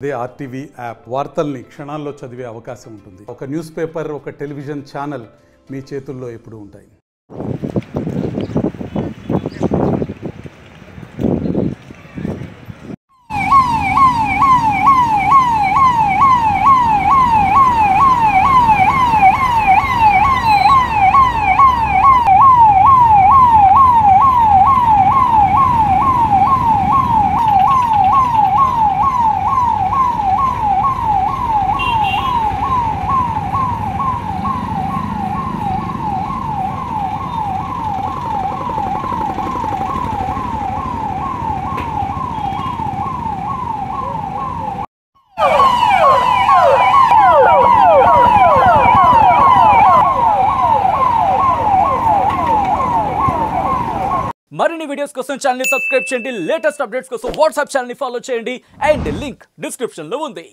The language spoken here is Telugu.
అదే ఆర్టీవీ యాప్ వార్తల్ని క్షణాల్లో చదివే అవకాశం ఉంటుంది. ఒక న్యూస్ పేపర్, ఒక టెలివిజన్ ఛానల్ మీ చేతుల్లో ఎప్పుడూ ఉంటాయి. మరిన్ని వీడియోస్ కోసం ఛానల్ ని సబ్స్క్రైబ్ చేయండి. లేటెస్ట్ అప్డేట్స్ కోసం వాట్సాప్ ఛానల్ ని ఫాలో చేయండి. అండ్ లింక్ డిస్క్రిప్షన్ లో ఉంది.